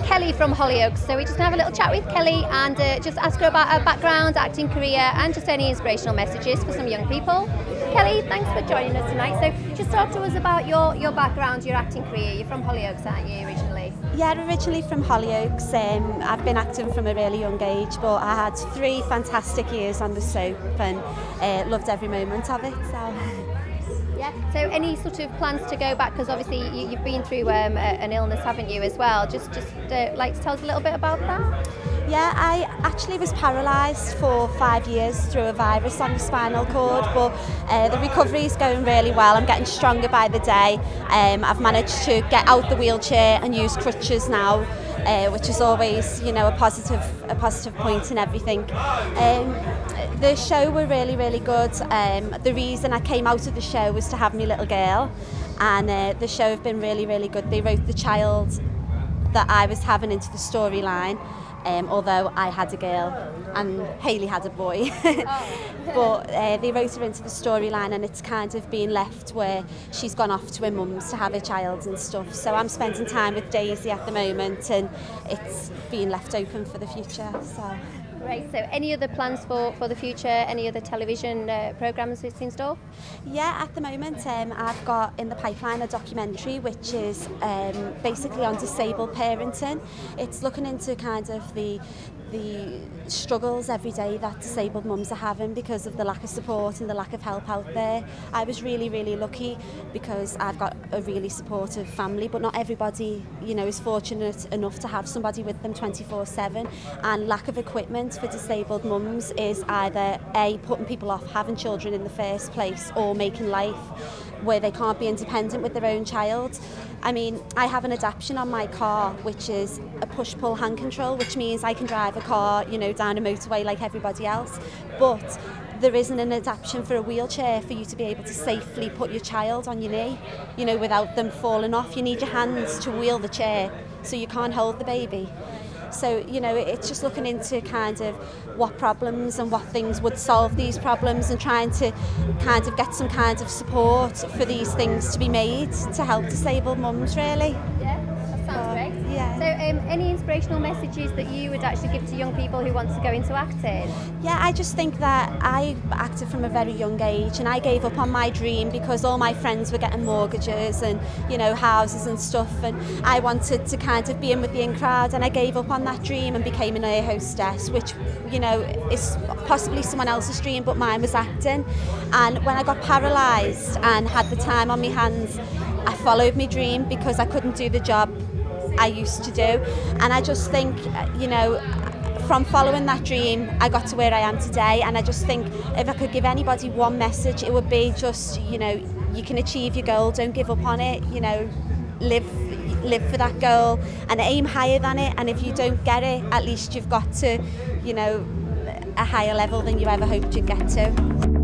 Kelly from Hollyoaks, so we're just going to have a little chat with Kelly and just ask her about her background, acting career and just any inspirational messages for some young people. Kelly, thanks for joining us tonight. So just talk to us about your background, your acting career. You're from Hollyoaks, aren't you, originally? Yeah, originally from Hollyoaks. I've been acting from a really young age, but I had 3 fantastic years on the soap and loved every moment of it. So. Yeah. So any sort of plans to go back? Because obviously you've been through an illness, haven't you, as well? Just like to tell us a little bit about that? Yeah, I actually was paralysed for 5 years through a virus on the spinal cord, but the recovery is going really well. I'm getting stronger by the day. I've managed to get out the wheelchair and use crutches now, which is always, you know, a positive point in everything. The show were really, really good. The reason I came out of the show was to have my little girl, and the show have been really, really good. They wrote the child that I was having into the storyline, although I had a girl and Hayley had a boy. But they wrote her into the storyline, and it's kind of been left where she's gone off to her mum's to have a child and stuff. So I'm spending time with Daisy at the moment, and it's been left open for the future. So. Great. So any other plans for the future? Any other television programmes that's in store? Yeah, at the moment I've got in the pipeline a documentary which is basically on disabled parenting. It's looking into kind of the struggles every day that disabled mums are having because of the lack of support and the lack of help out there. I was really, really lucky because I've got a really supportive family, but not everybody, you know, is fortunate enough to have somebody with them 24/7, and lack of equipment for disabled mums is either A, putting people off having children in the first place, or making life where they can't be independent with their own child. I mean, I have an adaptation on my car which is a push-pull hand control, which means I can drive a car, you know, down a motorway like everybody else, but there isn't an adaptation for a wheelchair for you to be able to safely put your child on your knee, you know, without them falling off. You need your hands to wheel the chair, so you can't hold the baby. So, you know, it's just looking into kind of what problems and what things would solve these problems, and trying to kind of get some kind of support for these things to be made to help disabled mums, really. Yeah, that sounds great. Yeah. So any inspirational messages that you would actually give to young people who want to go into acting? Yeah, I just think that I acted from a very young age, and I gave up on my dream because all my friends were getting mortgages and, you know, houses and stuff, and I wanted to kind of be in with the in crowd, and I gave up on that dream and became an air hostess, which, you know, is possibly someone else's dream, but mine was acting. And when I got paralysed and had the time on my hands, I followed my dream because I couldn't do the job I used to do. And I just think, you know, from following that dream, I got to where I am today. And I just think if I could give anybody one message, it would be just, you know, you can achieve your goal, don't give up on it, you know, live for that goal and aim higher than it. And if you don't get it, at least you've got to, you know, a higher level than you ever hoped you'd get to.